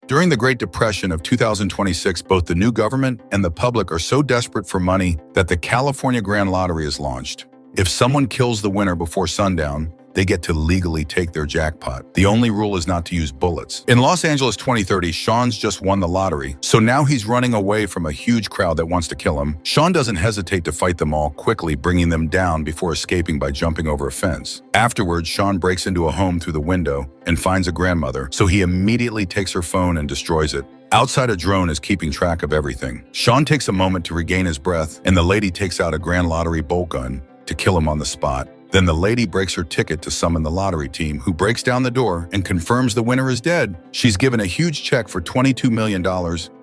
During the Great Depression of 2026, both the new government and the public are so desperate for money that the California Grand Lottery is launched. If someone kills the winner before sundown, they get to legally take their jackpot. The only rule is not to use bullets. In Los Angeles 2030, Sean's just won the lottery, so now he's running away from a huge crowd that wants to kill him. Sean doesn't hesitate to fight them all, quickly bringing them down before escaping by jumping over a fence. Afterwards, Sean breaks into a home through the window and finds a grandmother, so he immediately takes her phone and destroys it. Outside, a drone is keeping track of everything. Sean takes a moment to regain his breath, and the lady takes out a Grand Lottery bolt gun to kill him on the spot. Then the lady breaks her ticket to summon the lottery team, who breaks down the door and confirms the winner is dead. She's given a huge check for $22 million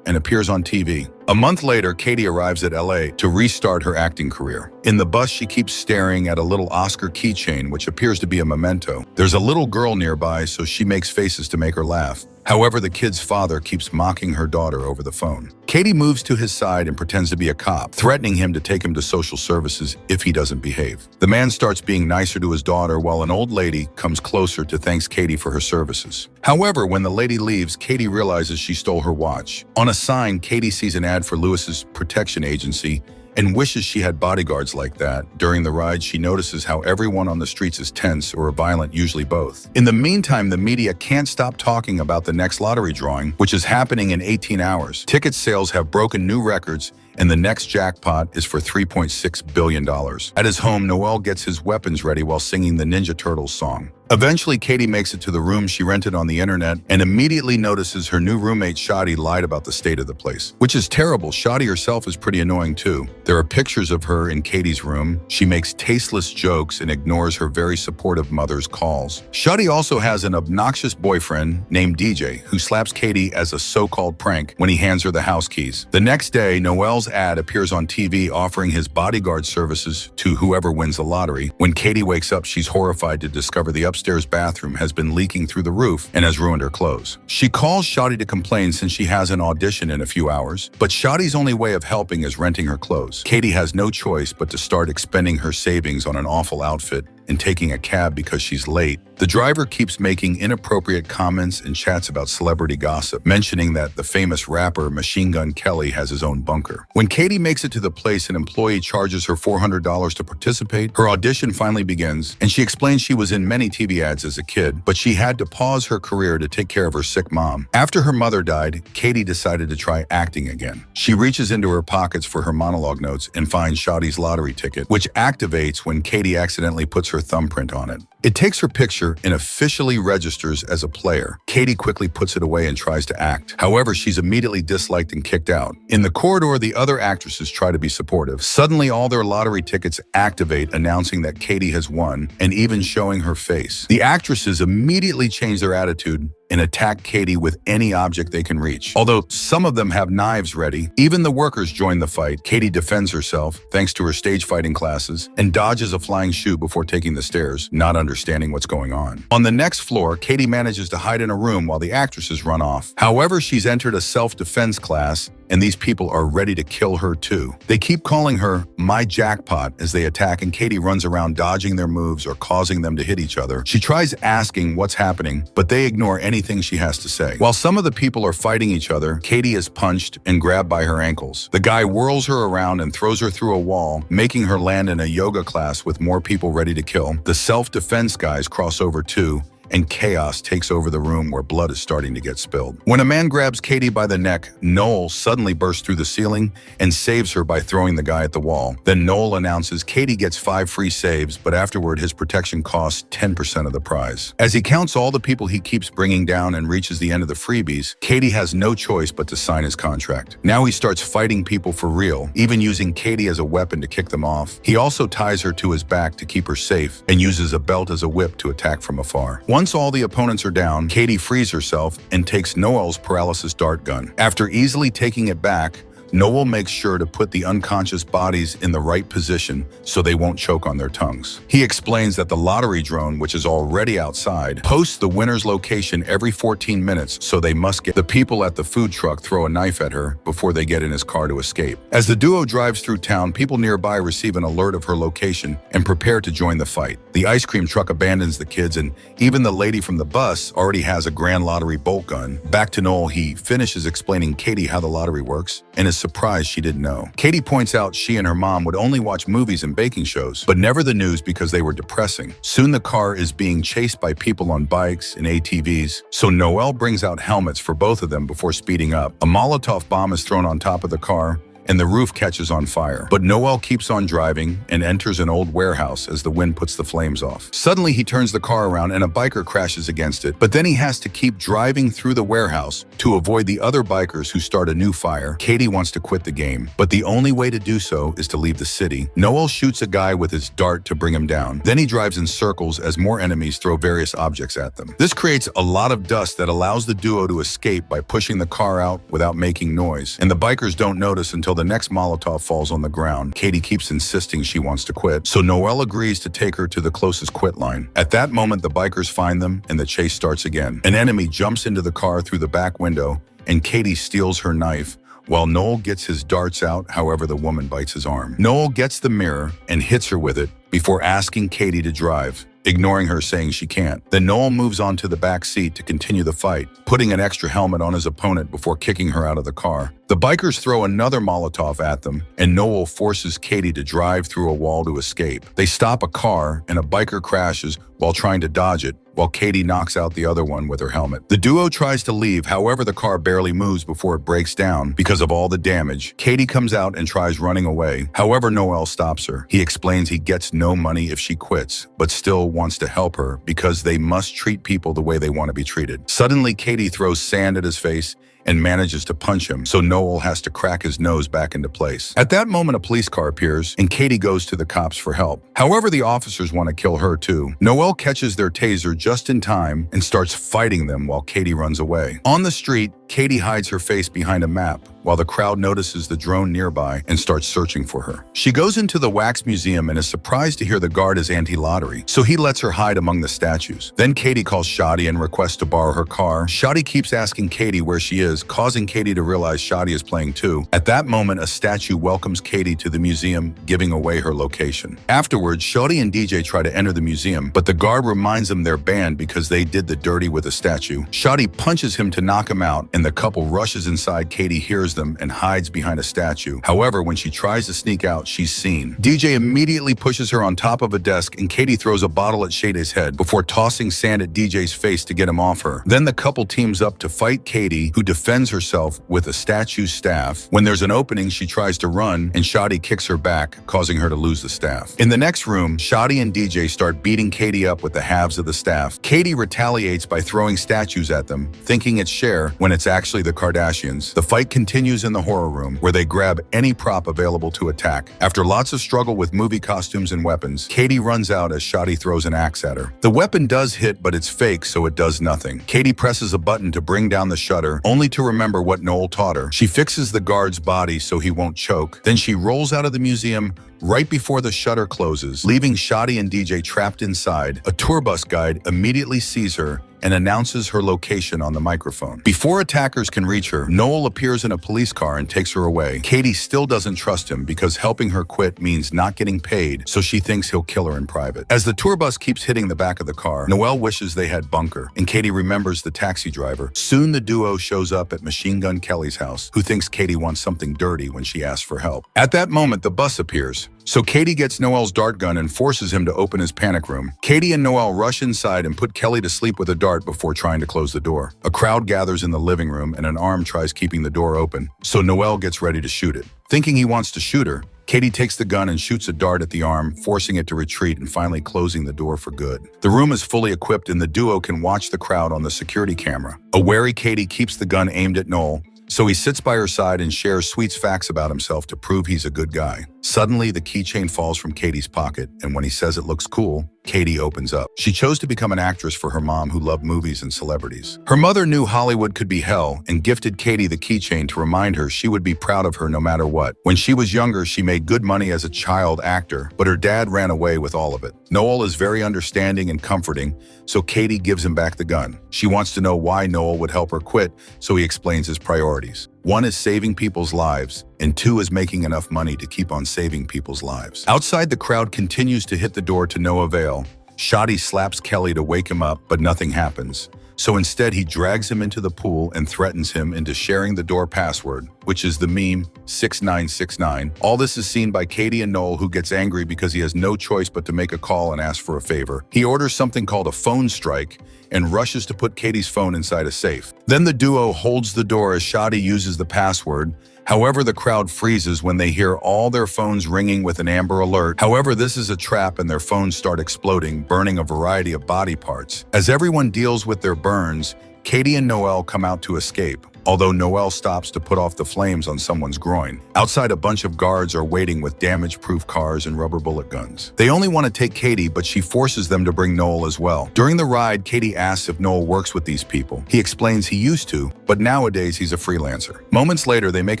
and appears on TV. A month later, Katie arrives at LA to restart her acting career. In the bus, she keeps staring at a little Oscar keychain, which appears to be a memento. There's a little girl nearby, so she makes faces to make her laugh. However, the kid's father keeps mocking her daughter over the phone. Katie moves to his side and pretends to be a cop, threatening him to take him to social services if he doesn't behave. The man starts being nicer to his daughter, while an old lady comes closer to thank Katie for her services. However, when the lady leaves, Katie realizes she stole her watch. On a sign, Katie sees an ad for Lewis's protection agency and wishes she had bodyguards like that. During the ride, she notices how everyone on the streets is tense or violent, usually both. In the meantime, the media can't stop talking about the next lottery drawing, which is happening in 18 hours. Ticket sales have broken new records, and the next jackpot is for $3.6 billion. At his home, Noel gets his weapons ready while singing the Ninja Turtles song. Eventually, Katie makes it to the room she rented on the internet and immediately notices her new roommate Shadi lied about the state of the place, which is terrible. Shadi herself is pretty annoying too. There are pictures of her in Katie's room. She makes tasteless jokes and ignores her very supportive mother's calls. Shadi also has an obnoxious boyfriend named DJ who slaps Katie as a so-called prank when he hands her the house keys. The next day, Noel's ad appears on TV offering his bodyguard services to whoever wins the lottery. When Katie wakes up, she's horrified to discover the upstairs bathroom has been leaking through the roof and has ruined her clothes. She calls Shadi to complain since she has an audition in a few hours, but Shadi's only way of helping is renting her clothes. Katie has no choice but to start expending her savings on an awful outfit and taking a cab because she's late. The driver keeps making inappropriate comments and chats about celebrity gossip, mentioning that the famous rapper Machine Gun Kelly has his own bunker. When Katie makes it to the place, an employee charges her $400 to participate. Her audition finally begins, and she explains she was in many TV ads as a kid, but she had to pause her career to take care of her sick mom. After her mother died, Katie decided to try acting again. She reaches into her pockets for her monologue notes and finds Shadi's lottery ticket, which activates when Katie accidentally puts her thumbprint on it. It takes her picture and officially registers as a player. Katie quickly puts it away and tries to act. However, she's immediately disliked and kicked out. In the corridor, the other actresses try to be supportive. Suddenly, all their lottery tickets activate, announcing that Katie has won and even showing her face. The actresses immediately change their attitude and attack Katie with any object they can reach. Although some of them have knives ready, even the workers join the fight. Katie defends herself, thanks to her stage fighting classes, and dodges a flying shoe before taking the stairs, not understanding what's going on. On the next floor, Katie manages to hide in a room while the actresses run off. However, she's entered a self-defense class, and these people are ready to kill her too. They keep calling her My Jackpot as they attack, and Katie runs around dodging their moves or causing them to hit each other. She tries asking what's happening, but they ignore anything she has to say. While some of the people are fighting each other, Katie is punched and grabbed by her ankles. The guy whirls her around and throws her through a wall, making her land in a yoga class with more people ready to kill. The self-defense guys cross over too, and chaos takes over the room where blood is starting to get spilled. When a man grabs Katie by the neck, Noel suddenly bursts through the ceiling and saves her by throwing the guy at the wall. Then Noel announces Katie gets 5 free saves, but afterward his protection costs 10% of the prize. As he counts all the people he keeps bringing down and reaches the end of the freebies, Katie has no choice but to sign his contract. Now he starts fighting people for real, even using Katie as a weapon to kick them off. He also ties her to his back to keep her safe and uses a belt as a whip to attack from afar. Once all the opponents are down, Katie frees herself and takes Noel's paralysis dart gun. After easily taking it back, Noel makes sure to put the unconscious bodies in the right position so they won't choke on their tongues. He explains that the lottery drone, which is already outside, posts the winner's location every 14 minutes, so they must get. The people at the food truck throw a knife at her before they get in his car to escape. As the duo drives through town, people nearby receive an alert of her location and prepare to join the fight. The ice cream truck abandons the kids, and even the lady from the bus already has a grand lottery bolt gun. Back to Noel, he finishes explaining Katie how the lottery works and is surprised she didn't know. Katie points out she and her mom would only watch movies and baking shows, but never the news because they were depressing. Soon the car is being chased by people on bikes and ATVs, so Noel brings out helmets for both of them before speeding up. A Molotov bomb is thrown on top of the car, and the roof catches on fire. But Noel keeps on driving and enters an old warehouse as the wind puts the flames off. Suddenly, he turns the car around and a biker crashes against it, but then he has to keep driving through the warehouse to avoid the other bikers who start a new fire. Katie wants to quit the game, but the only way to do so is to leave the city. Noel shoots a guy with his dart to bring him down. Then he drives in circles as more enemies throw various objects at them. This creates a lot of dust that allows the duo to escape by pushing the car out without making noise, and the bikers don't notice until the next Molotov falls on the ground. Katie keeps insisting she wants to quit, so Noel agrees to take her to the closest quit line. At that moment, the bikers find them and the chase starts again. An enemy jumps into the car through the back window, and Katie steals her knife, while Noel gets his darts out. However, the woman bites his arm. Noel gets the mirror and hits her with it before asking Katie to drive, ignoring her, saying she can't. Then Noel moves on to the back seat to continue the fight, putting an extra helmet on his opponent before kicking her out of the car. The bikers throw another Molotov at them, and Noel forces Katie to drive through a wall to escape. They stop a car, and a biker crashes while trying to dodge it, while Katie knocks out the other one with her helmet. The duo tries to leave, however the car barely moves before it breaks down because of all the damage. Katie comes out and tries running away. However, Noel stops her. He explains he gets no money if she quits, but still wants to help her because they must treat people the way they want to be treated. Suddenly, Katie throws sand at his face and manages to punch him, so Noel has to crack his nose back into place. At that moment, a police car appears, and Katie goes to the cops for help. However, the officers want to kill her too. Noel catches their taser just in time and starts fighting them while Katie runs away. On the street, Katie hides her face behind a map, while the crowd notices the drone nearby and starts searching for her. She goes into the wax museum and is surprised to hear the guard is anti-lottery, so he lets her hide among the statues. Then Katie calls Shadi and requests to borrow her car. Shadi keeps asking Katie where she is, causing Katie to realize Shadi is playing too. At that moment, a statue welcomes Katie to the museum, giving away her location. Afterwards, Shadi and DJ try to enter the museum, but the guard reminds them they're banned because they did the dirty with the statue. Shadi punches him to knock him out, and the couple rushes inside. Katie hears them and hides behind a statue. However, when she tries to sneak out, she's seen. DJ immediately pushes her on top of a desk, and Katie throws a bottle at Shade's head before tossing sand at DJ's face to get him off her. Then the couple teams up to fight Katie, who defends herself with a statue's staff. When there's an opening, she tries to run, and Shadi kicks her back, causing her to lose the staff. In the next room, Shadi and DJ start beating Katie up with the halves of the staff. Katie retaliates by throwing statues at them, thinking it's Cher when it's actually the Kardashians. The fight continues in the horror room, where they grab any prop available to attack. After lots of struggle with movie costumes and weapons, Katie runs out as Shadi throws an axe at her. The weapon does hit, but it's fake, so it does nothing. Katie presses a button to bring down the shutter, only to remember what Noel taught her. She fixes the guard's body so he won't choke. Then she rolls out of the museum right before the shutter closes, leaving Shadi and DJ trapped inside. A tour bus guide immediately sees her and announces her location on the microphone. Before attackers can reach her, Noel appears in a police car and takes her away. Katie still doesn't trust him because helping her quit means not getting paid, so she thinks he'll kill her in private. As the tour bus keeps hitting the back of the car, Noel wishes they had bunker, and Katie remembers the taxi driver. Soon the duo shows up at Machine Gun Kelly's house, who thinks Katie wants something dirty when she asks for help. At that moment, the bus appears, so Katie gets Noel's dart gun and forces him to open his panic room. Katie and Noel rush inside and put Kelly to sleep with a dart before trying to close the door. A crowd gathers in the living room and an arm tries keeping the door open, so Noel gets ready to shoot it. Thinking he wants to shoot her, Katie takes the gun and shoots a dart at the arm, forcing it to retreat and finally closing the door for good. The room is fully equipped and the duo can watch the crowd on the security camera. A wary Katie keeps the gun aimed at Noel, so he sits by her side and shares sweet facts about himself to prove he's a good guy. Suddenly, the keychain falls from Katie's pocket, and when he says it looks cool, Katie opens up. She chose to become an actress for her mom who loved movies and celebrities. Her mother knew Hollywood could be hell and gifted Katie the keychain to remind her she would be proud of her no matter what. When she was younger, she made good money as a child actor, but her dad ran away with all of it. Noel is very understanding and comforting, so Katie gives him back the gun. She wants to know why Noel would help her quit, so he explains his priorities. 1 is saving people's lives, and 2 is making enough money to keep on saving people's lives. Outside, the crowd continues to hit the door to no avail. Shoddy slaps Kelly to wake him up, but nothing happens. So instead, he drags him into the pool and threatens him into sharing the door password, which is the meme 6969. All this is seen by Katie and Noel, who gets angry because he has no choice but to make a call and ask for a favor. He orders something called a phone strike and rushes to put Katie's phone inside a safe. Then the duo holds the door as Shoddy uses the password. However, the crowd freezes when they hear all their phones ringing with an Amber Alert. However, this is a trap and their phones start exploding, burning a variety of body parts. As everyone deals with their burns, Katie and Noel come out to escape, although Noel stops to put off the flames on someone's groin. Outside, a bunch of guards are waiting with damage-proof cars and rubber bullet guns. They only want to take Katie, but she forces them to bring Noel as well. During the ride, Katie asks if Noel works with these people. He explains he used to, but nowadays he's a freelancer. Moments later, they make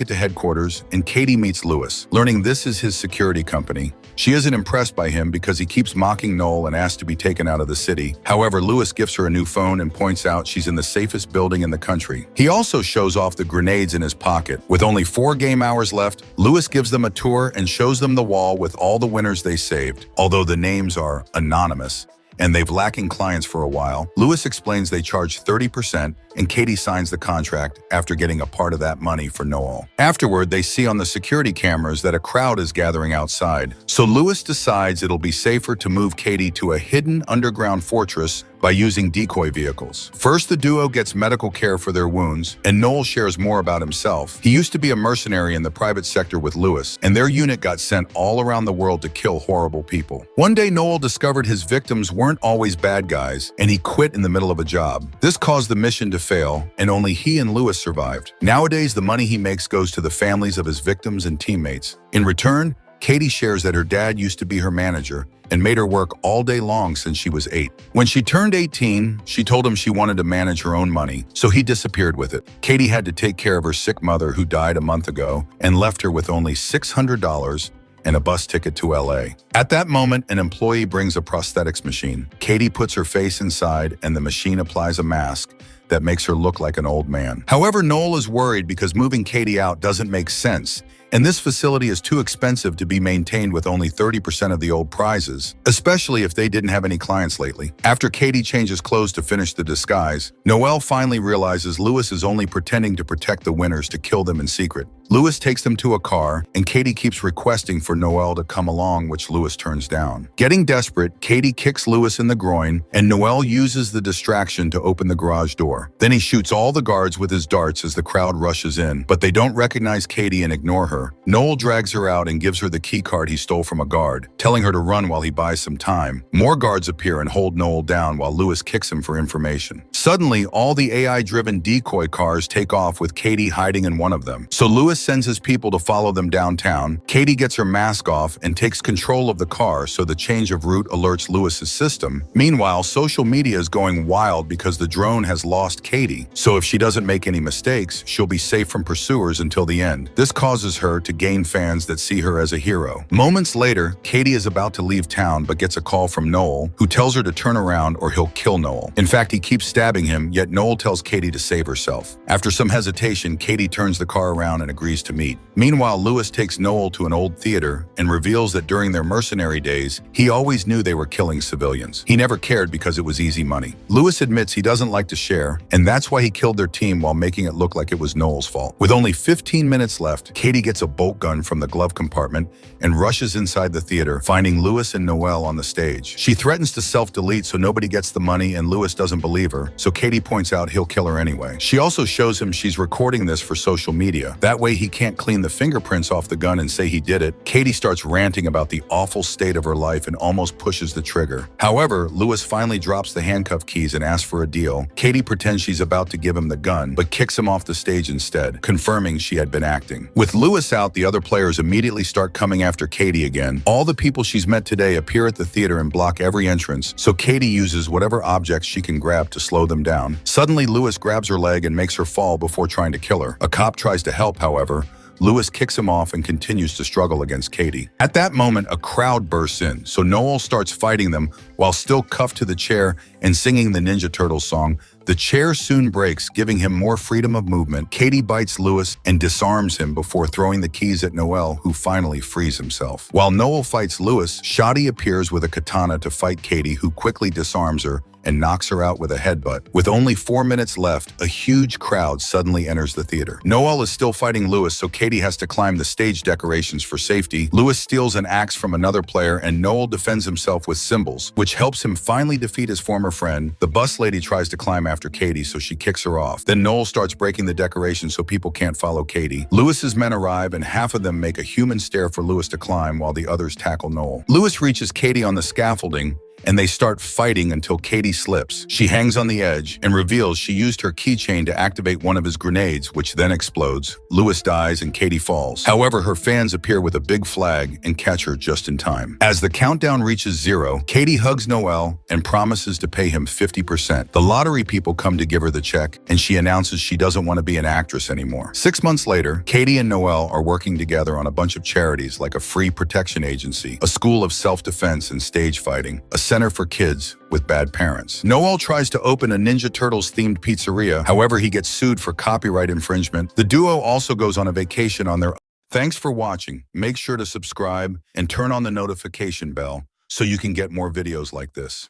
it to headquarters, and Katie meets Lewis. Learning this is his security company, she isn't impressed by him because he keeps mocking Noel and asks to be taken out of the city. However, Lewis gives her a new phone and points out she's in the safest building in the country. He also shows off the grenades in his pocket. With only 4 game hours left, Lewis gives them a tour and shows them the wall with all the winners they saved. Although the names are anonymous and they've lacking clients for a while, Lewis explains they charge 30%, and Katie signs the contract after getting a part of that money for Noel. Afterward, they see on the security cameras that a crowd is gathering outside, so Lewis decides it'll be safer to move Katie to a hidden underground fortress by using decoy vehicles. First, the duo gets medical care for their wounds, and Noel shares more about himself. He used to be a mercenary in the private sector with Lewis, and their unit got sent all around the world to kill horrible people. One day, Noel discovered his victims weren't always bad guys, and he quit in the middle of a job. This caused the mission to fail, and only he and Lewis survived. Nowadays, the money he makes goes to the families of his victims and teammates. In return, Katie shares that her dad used to be her manager and made her work all day long since she was 8. When she turned 18, she told him she wanted to manage her own money, so he disappeared with it. Katie had to take care of her sick mother who died a month ago and left her with only $600 and a bus ticket to LA. At that moment, an employee brings a prosthetics machine. Katie puts her face inside and the machine applies a mask that makes her look like an old man. However, Noel is worried because moving Katie out doesn't make sense, and this facility is too expensive to be maintained with only 30% of the old prizes, especially if they didn't have any clients lately. After Katie changes clothes to finish the disguise, Noel finally realizes Lewis is only pretending to protect the winners to kill them in secret. Lewis takes them to a car, and Katie keeps requesting for Noel to come along, which Lewis turns down. Getting desperate, Katie kicks Lewis in the groin, and Noel uses the distraction to open the garage door. Then he shoots all the guards with his darts as the crowd rushes in, but they don't recognize Katie and ignore her. Noel drags her out and gives her the key card he stole from a guard, telling her to run while he buys some time. More guards appear and hold Noel down while Lewis kicks him for information. Suddenly, all the AI-driven decoy cars take off with Katie hiding in one of them. So Lewis sends his people to follow them downtown. Katie gets her mask off and takes control of the car, so the change of route alerts Lewis's system. Meanwhile, social media is going wild because the drone has lost Katie, so if she doesn't make any mistakes, she'll be safe from pursuers until the end. This causes her to gain fans that see her as a hero. Moments later, Katie is about to leave town but gets a call from Noel, who tells her to turn around or he'll kill Noel. In fact, he keeps stabbing him, yet Noel tells Katie to save herself. After some hesitation, Katie turns the car around and agrees to meet. Meanwhile, Lewis takes Noel to an old theater and reveals that during their mercenary days, he always knew they were killing civilians. He never cared because it was easy money. Lewis admits he doesn't like to share, and that's why he killed their team while making it look like it was Noel's fault. With only 15 minutes left, Katie gets a bolt gun from the glove compartment and rushes inside the theater, finding Lewis and Noel on the stage. She threatens to self-delete so nobody gets the money, and Lewis doesn't believe her, so Katie points out he'll kill her anyway. She also shows him she's recording this for social media. That way he can't clean the fingerprints off the gun and say he did it. Katie starts ranting about the awful state of her life and almost pushes the trigger. However, Lewis finally drops the handcuff keys and asks for a deal. Katie pretends she's about to give him the gun, but kicks him off the stage instead, confirming she had been acting. With Lewis Lewis out, the other players immediately start coming after Katie again. All the people she's met today appear at the theater and block every entrance, so Katie uses whatever objects she can grab to slow them down. Suddenly, Lewis grabs her leg and makes her fall before trying to kill her. A cop tries to help, however. Lewis kicks him off and continues to struggle against Katie. At that moment, a crowd bursts in, so Noel starts fighting them while still cuffed to the chair and singing the Ninja Turtles song. The chair soon breaks, giving him more freedom of movement. Katie bites Lewis and disarms him before throwing the keys at Noel, who finally frees himself. While Noel fights Lewis, Shotty appears with a katana to fight Katie, who quickly disarms her and knocks her out with a headbutt. With only 4 minutes left, a huge crowd suddenly enters the theater. Noel is still fighting Lewis, so Katie has to climb the stage decorations for safety. Lewis steals an axe from another player, and Noel defends himself with cymbals, which helps him finally defeat his former friend. The bus lady tries to climb after Katie, so she kicks her off. Then Noel starts breaking the decorations so people can't follow Katie. Lewis's men arrive, and half of them make a human stair for Lewis to climb while the others tackle Noel. Lewis reaches Katie on the scaffolding, and they start fighting until Katie slips. She hangs on the edge and reveals she used her keychain to activate one of his grenades, which then explodes. Lewis dies and Katie falls. However, her fans appear with a big flag and catch her just in time. As the countdown reaches 0, Katie hugs Noel and promises to pay him 50%. The lottery people come to give her the check, and she announces she doesn't want to be an actress anymore. 6 months later, Katie and Noel are working together on a bunch of charities like a free protection agency, a school of self-defense and stage fighting, a center for kids with bad parents. Noel tries to open a Ninja Turtles themed pizzeria. However, he gets sued for copyright infringement. The duo also goes on a vacation on their own. Thanks for watching. Make sure to subscribe and turn on the notification bell so you can get more videos like this.